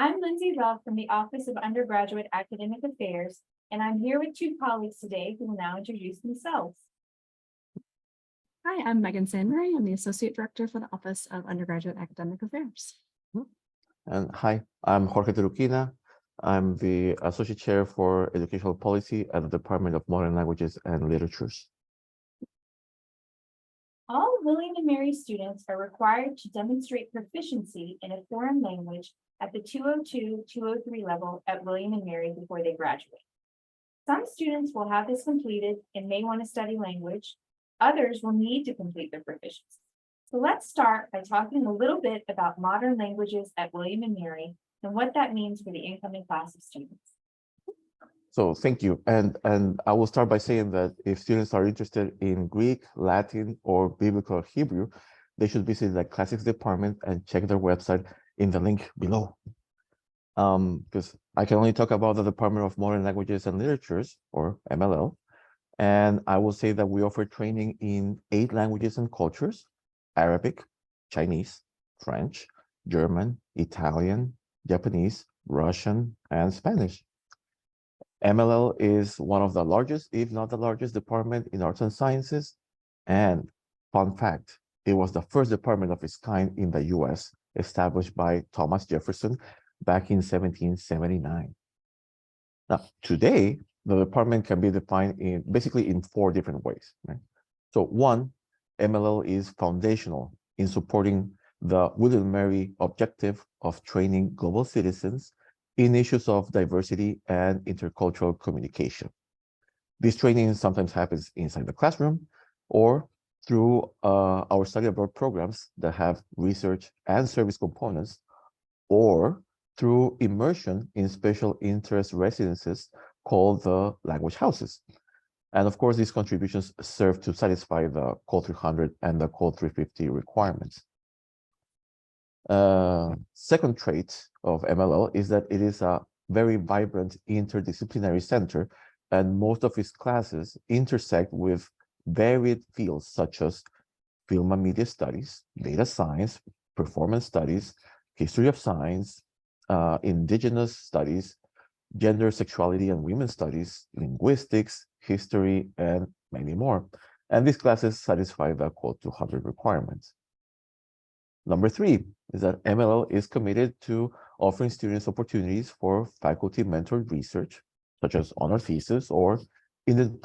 I'm Lindsay Love from the Office of Undergraduate Academic Affairs, and I'm here with two colleagues today who will now introduce themselves. Hi, I'm Megan Sandbury. I'm the Associate Director for the Office of Undergraduate Academic Affairs. And hi, I'm Jorge Teruquina. I'm the Associate Chair for Educational Policy at the Department of Modern Languages and Literatures. All William & Mary students are required to demonstrate proficiency in a foreign language at the 202-203 level at William & Mary before they graduate. Some students will have this completed and may want to study language. Others will need to complete their proficiency. So let's start by talking a little bit about modern languages at William & Mary and what that means for the incoming class of students. So thank you. And I will start by saying that if students are interested in Greek, Latin, or Biblical or Hebrew, they should visit the Classics department and check their website in the link below. Because I can only talk about the Department of Modern Languages and Literatures, or MLL. And I will say that we offer training in 8 languages and cultures: Arabic, Chinese, French, German, Italian, Japanese, Russian, and Spanish. MLL is one of the largest, if not the largest, department in arts and sciences. And fun fact, it was the first department of its kind in the US, established by Thomas Jefferson back in 1779. Now, today, the department can be defined in basically in 4 different ways. Right? So 1, MLL is foundational in supporting the William & Mary objective of training global citizens in issues of diversity and intercultural communication. This training sometimes happens inside the classroom or through our study abroad programs that have research and service components, or through immersion in special interest residences called the language houses. And of course, these contributions serve to satisfy the Code 300 and the Code 350 requirements. Second trait of MLL is that it is a very vibrant interdisciplinary center, and most of its classes intersect with varied fields such as film and media studies, data science, performance studies, history of science, indigenous studies, gender, sexuality, and women's studies, linguistics, history, and many more. And these classes satisfy the Code 200 requirements. Number 3 is that MLL is committed to offering students opportunities for faculty-mentored research, such as honor thesis or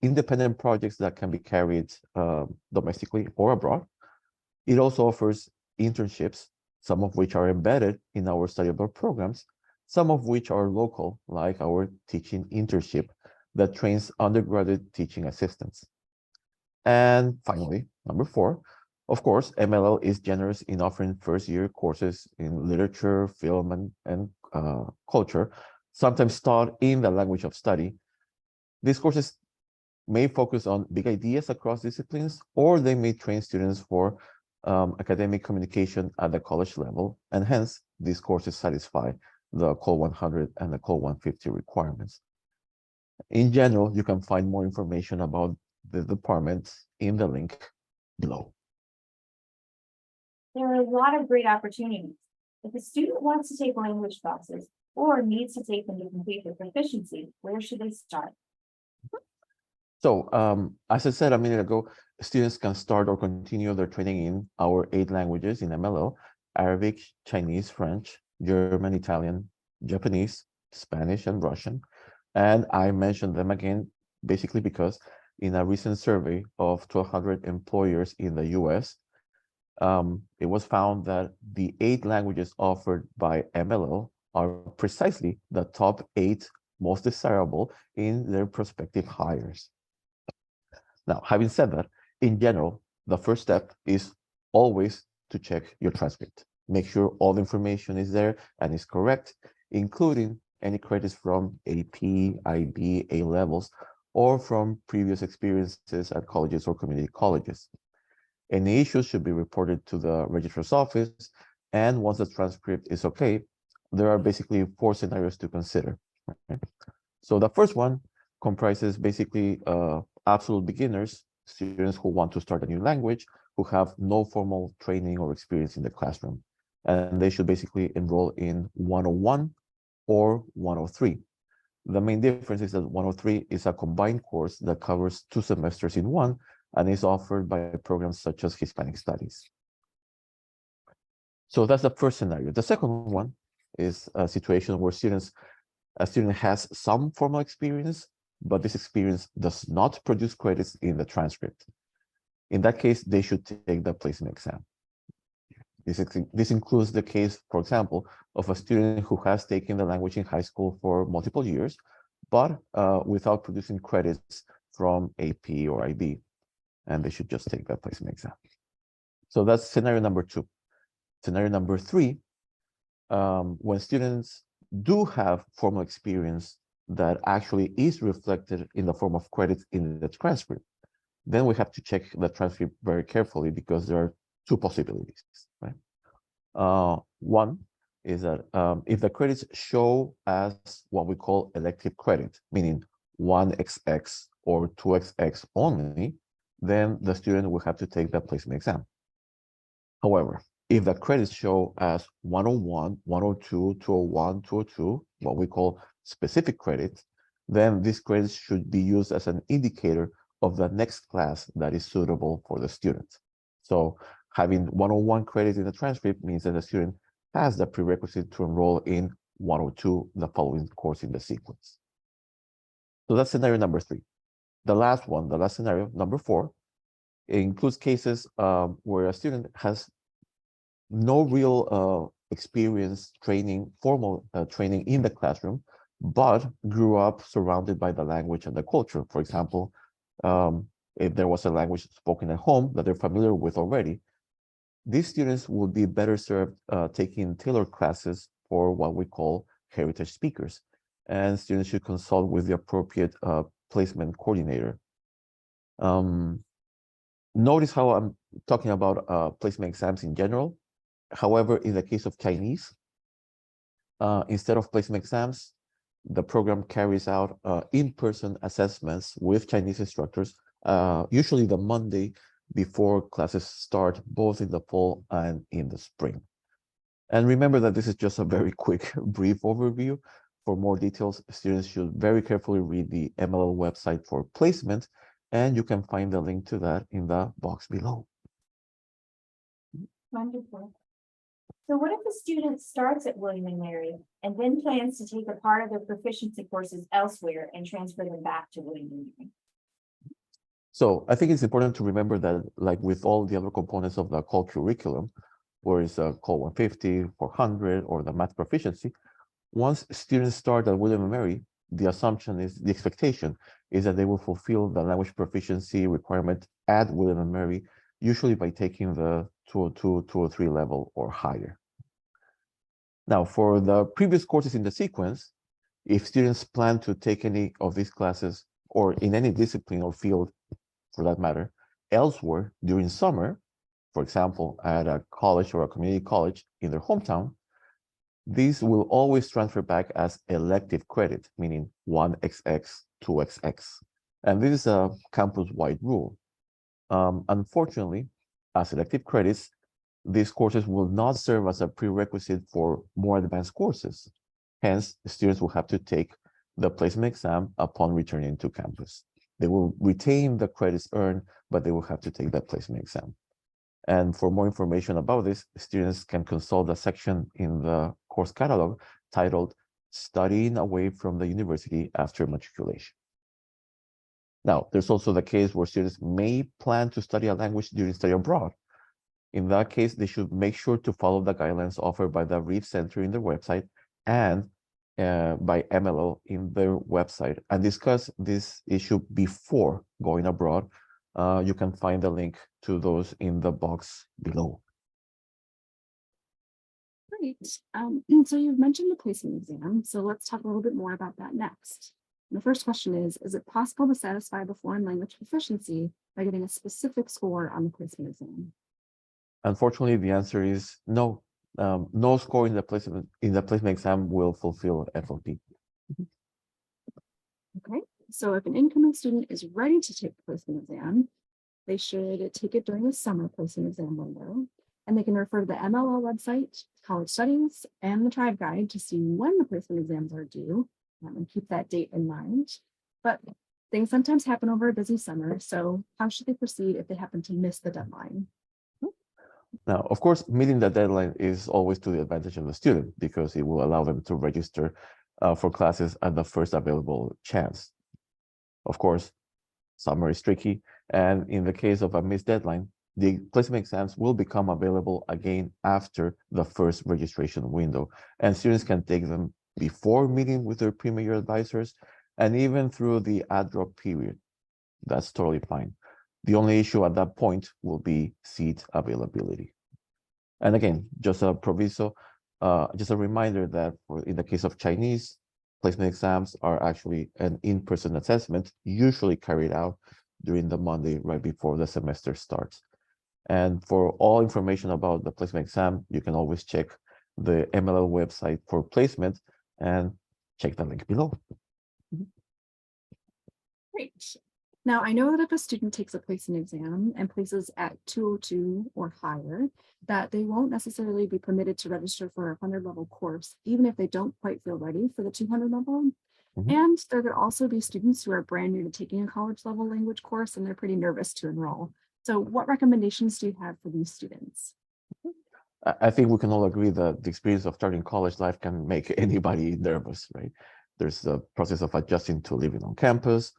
independent projects that can be carried domestically or abroad. It also offers internships, some of which are embedded in our study abroad programs, some of which are local, like our teaching internship that trains undergraduate teaching assistants. And finally, number 4, of course, MLL is generous in offering first-year courses in literature, film, and culture, sometimes taught in the language of study. These courses may focus on big ideas across disciplines, or they may train students for academic communication at the college level, and hence, these courses satisfy the Code 100 and the Code 150 requirements. In general, you can find more information about the department in the link below. There are a lot of great opportunities. If a student wants to take language classes or needs to take them to complete their proficiency, where should they start? So, as I said a minute ago, students can start or continue their training in our 8 languages in MLL: Arabic, Chinese, French, German, Italian, Japanese, Spanish, and Russian. And I mentioned them again, basically because in a recent survey of 1,200 employers in the US, it was found that the 8 languages offered by MLL are precisely the top 8 most desirable in their prospective hires. Now, having said that, in general, the first step is always to check your transcript. Make sure all the information is there and is correct, including any credits from AP, IB, A levels, or from previous experiences at colleges or community colleges. Any issues should be reported to the registrar's office, and once the transcript is okay, there are basically 4 scenarios to consider. Right? So the first one comprises basically absolute beginners, students who want to start a new language, who have no formal training or experience in the classroom. and they should basically enroll in 101 or 103. The main difference is that 103 is a combined course that covers 2 semesters in one and is offered by programs such as Hispanic Studies. So that's the first scenario. The second one is a situation where a student has some formal experience, but this experience does not produce credits in the transcript. In that case, they should take the placement exam. This includes the case, for example, of a student who has taken the language in high school for multiple years, but without producing credits from AP or IB, and they should just take that placement exam. So that's scenario number 2. Scenario number 3, when students do have formal experience that actually is reflected in the form of credits in the transcript, then we have to check the transcript very carefully because there are 2 possibilities, right? One is that if the credits show as what we call elective credit, meaning 1XX or 2XX only, then the student will have to take the placement exam. However, if the credits show as 101, 102, 201, 202, what we call specific credits, then these credits should be used as an indicator of the next class that is suitable for the student. So having 101 credits in the transcript means that the student has the prerequisite to enroll in 102, the following course in the sequence. So that's scenario number 3. The last scenario, number 4, includes cases where a student has no real experience formal training in the classroom, but grew up surrounded by the language and the culture. For example, if there was a language spoken at home that they're familiar with already, these students would be better served taking tailored classes for what we call heritage speakers. And students should consult with the appropriate placement coordinator. Notice how I'm talking about placement exams in general. However, in the case of Chinese, instead of placement exams, the program carries out in-person assessments with Chinese instructors, usually the Monday before classes start, both in the fall and in the spring. And remember that this is just a very quick, brief overview. For more details, students should very carefully read the MLL website for placement, and you can find the link to that in the box below. Wonderful. So what if a student starts at William and Mary and then plans to take a part of their proficiency courses elsewhere and transfer them back to William and Mary? So I think it's important to remember that, like with all the other components of the core curriculum, where it's Core 150, 400, or the math proficiency, once students start at William and Mary, the expectation is that they will fulfill the language proficiency requirement at William and Mary, usually by taking the 202, 203 level or higher. Now, for the previous courses in the sequence, if students plan to take any of these classes or in any discipline or field, for that matter, elsewhere during summer, for example, at a college or a community college in their hometown, these will always transfer back as elective credit, meaning 1XX, 2XX. And this is a campus-wide rule. Unfortunately, as elective credits, these courses will not serve as a prerequisite for more advanced courses. Hence, students will have to take the placement exam upon returning to campus. They will retain the credits earned, but they will have to take that placement exam. And for more information about this, students can consult the section in the course catalog titled Studying Away from the University After Matriculation. Now, there's also the case where students may plan to study a language during study abroad. In that case, they should make sure to follow the guidelines offered by the Reef Center in their website and by MLO in their website and discuss this issue before going abroad. You can find the link to those in the box below. Great. So you've mentioned the placement exam, so let's talk a little bit more about that next. And the first question is it possible to satisfy the foreign language proficiency by getting a specific score on the placement exam? Unfortunately, the answer is no. No score in the placement exam will fulfill FLP. Okay, so if an incoming student is ready to take the placement exam, they should take it during the summer placement exam window. And they can refer to the MLO website, College Studies, and the Tribe Guide to see when the placement exams are due, and keep that date in mind. But things sometimes happen over a busy summer, so how should they proceed if they happen to miss the deadline? Now, of course, meeting the deadline is always to the advantage of the student because it will allow them to register for classes at the first available chance. Of course, summer is tricky, and in the case of a missed deadline, the placement exams will become available again after the first registration window, and students can take them before meeting with their premier advisors and even through the ad-drop period. That's totally fine. The only issue at that point will be seat availability. And again, just a proviso, just a reminder that in the case of Chinese, placement exams are actually an in-person assessment, usually carried out during the Monday right before the semester starts. And for all information about the placement exam, you can always check the MLL website for placement and check the link below. Great. Now, I know that if a student takes a placement exam and places at 202 or higher, that they won't necessarily be permitted to register for a 100 level course, even if they don't quite feel ready for the 200 level. And there could also be students who are brand new to taking a college level language course and they're pretty nervous to enroll. So what recommendations do you have for these students? I think we can all agree that the experience of starting college life can make anybody nervous, right? There's the process of adjusting to living on campus,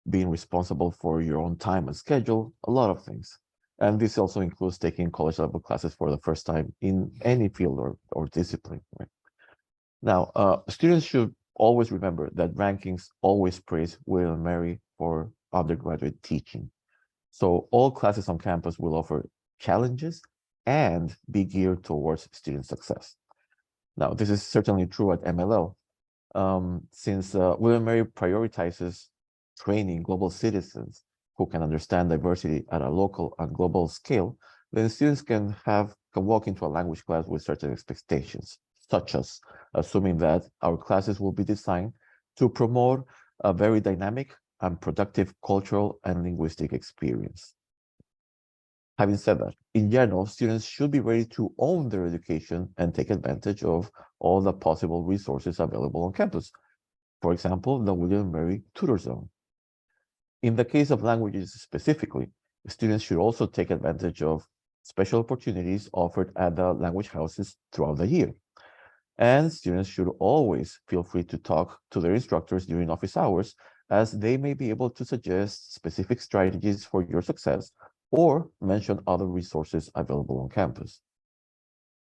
being responsible for your own time and schedule, a lot of things. And this also includes taking college level classes for the first time in any field or discipline, right? Now, students should always remember that rankings always praise William and Mary for undergraduate teaching. So all classes on campus will offer challenges and be geared towards student success. Now, this is certainly true at MLL, since William Mary prioritizes training global citizens who can understand diversity at a local and global scale. Then students can walk into a language class with certain expectations, such as assuming that our classes will be designed to promote a very dynamic and productive cultural and linguistic experience. Having said that, in general, students should be ready to own their education and take advantage of all the possible resources available on campus. For example, the William Mary Tutor Zone. In the case of languages specifically, students should also take advantage of special opportunities offered at the language houses throughout the year. And students should always feel free to talk to their instructors during office hours, as they may be able to suggest specific strategies for your success or mention other resources available on campus.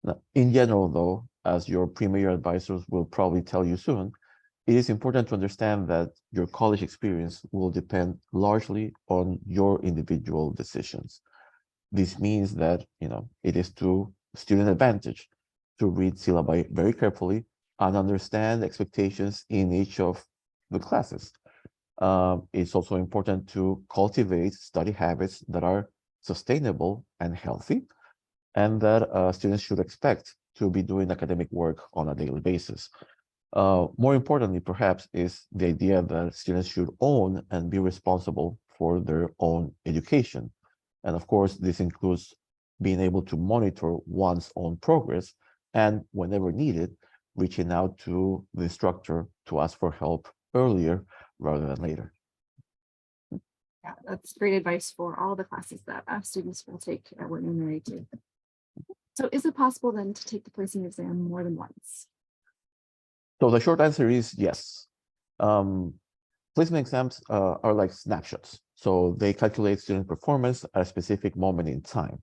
Now, in general, though, as your premier advisors will probably tell you soon, it is important to understand that your college experience will depend largely on your individual decisions. This means that, it is to student advantage to read syllabi very carefully and understand expectations in each of the classes. It's also important to cultivate study habits that are sustainable and healthy, and that students should expect to be doing academic work on a daily basis. More importantly, perhaps, is the idea that students should own and be responsible for their own education. And of course, this includes being able to monitor one's own progress and, whenever needed, reaching out to the instructor to ask for help earlier rather than later. Yeah, that's great advice for all the classes that students will take at William and Mary too. So is it possible then to take the placement exam more than once? So the short answer is yes. Placement exams are like snapshots. So they calculate student performance at a specific moment in time.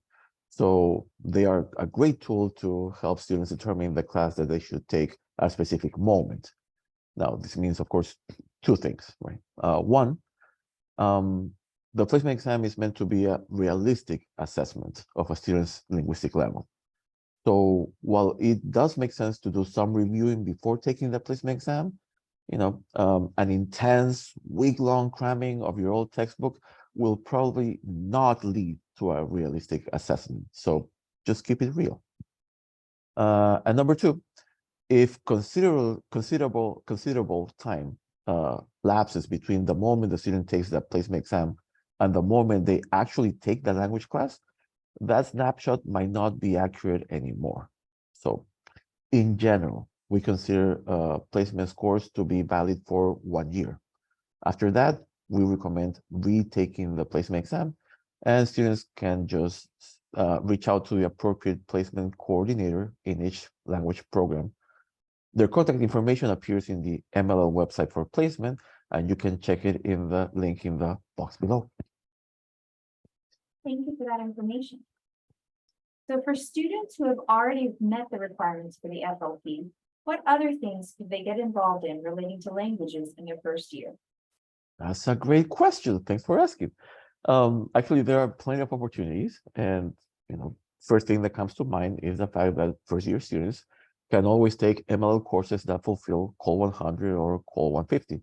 So they are a great tool to help students determine the class that they should take at a specific moment. Now, this means, of course, two things, right? One, the placement exam is meant to be a realistic assessment of a student's linguistic level. So while it does make sense to do some reviewing before taking the placement exam, an intense week-long cramming of your old textbook will probably not lead to a realistic assessment. So just keep it real. And number two, if considerable time lapses between the moment the student takes the placement exam and the moment they actually take the language class, that snapshot might not be accurate anymore. So in general, we consider placement scores to be valid for 1 year. After that, we recommend retaking the placement exam, and students can just reach out to the appropriate placement coordinator in each language program. Their contact information appears in the MLL website for placement, and you can check it in the link in the box below. Thank you for that information. So for students who have already met the requirements for the FLP, what other things could they get involved in relating to languages in their first year? That's a great question. Thanks for asking. Actually, there are plenty of opportunities, and first thing that comes to mind is the fact that first-year students can always take MLL courses that fulfill Call 100 or Call 150,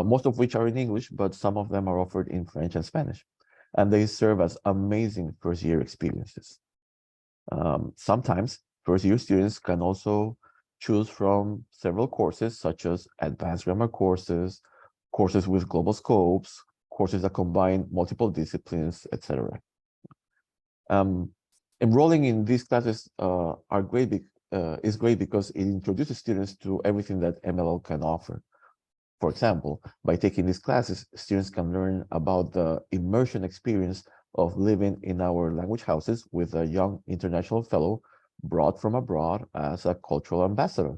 most of which are in English, but some of them are offered in French and Spanish, and they serve as amazing first-year experiences. Sometimes first-year students can also choose from several courses, such as advanced grammar courses, courses with global scopes, courses that combine multiple disciplines, etc. Enrolling in these classes is great because it introduces students to everything that MLL can offer. For example, by taking these classes, students can learn about the immersion experience of living in our language houses with a young international fellow brought from abroad as a cultural ambassador.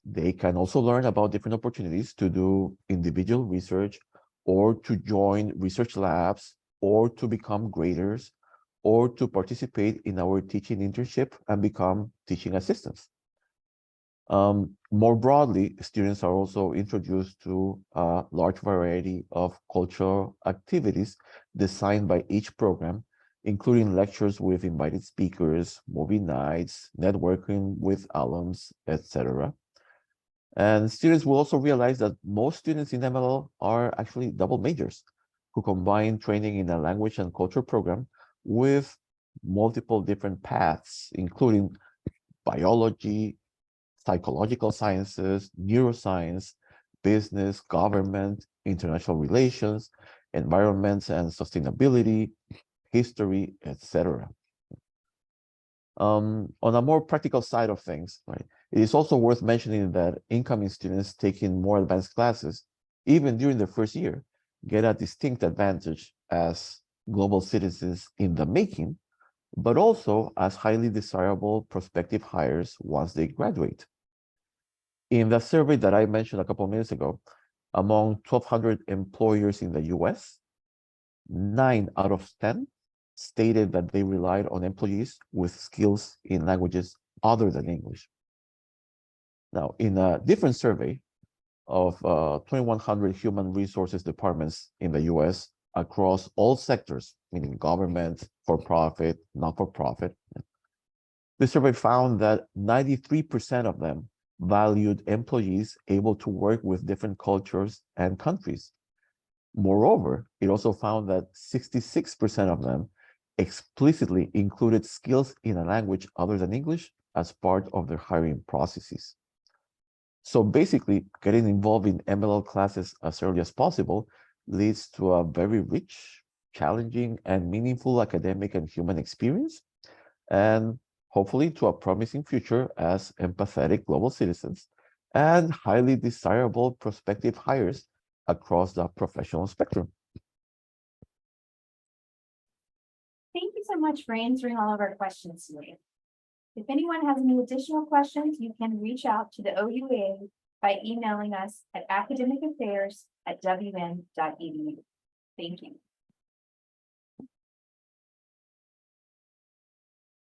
They can also learn about different opportunities to do individual research, or to join research labs, or to become graders, or to participate in our teaching internship and become teaching assistants. More broadly, students are also introduced to a large variety of cultural activities designed by each program, including lectures with invited speakers, movie nights, networking with alums, etc. And students will also realize that most students in MLL are actually double majors who combine training in a language and culture program with multiple different paths, including biology, psychological sciences, neuroscience, business, government, international relations, environment and sustainability, history, etc. On a more practical side of things, right, it is also worth mentioning that incoming students taking more advanced classes, even during their first year, get a distinct advantage as global citizens in the making, but also as highly desirable prospective hires once they graduate. In the survey that I mentioned a couple of minutes ago, among 1,200 employers in the US, 9 out of 10 stated that they relied on employees with skills in languages other than English. Now, in a different survey of 2,100 human resources departments in the US across all sectors, meaning government, for-profit, not-for-profit, the survey found that 93% of them valued employees able to work with different cultures and countries. Moreover, it also found that 66% of them explicitly included skills in a language other than English as part of their hiring processes. So basically, getting involved in MLL classes as early as possible leads to a very rich, challenging, and meaningful academic and human experience, and hopefully to a promising future as empathetic global citizens and highly desirable prospective hires across the professional spectrum. Thank you so much for answering all of our questions today. If anyone has any additional questions, you can reach out to the OUA by emailing us at academicaffairs@wm.edu. Thank you.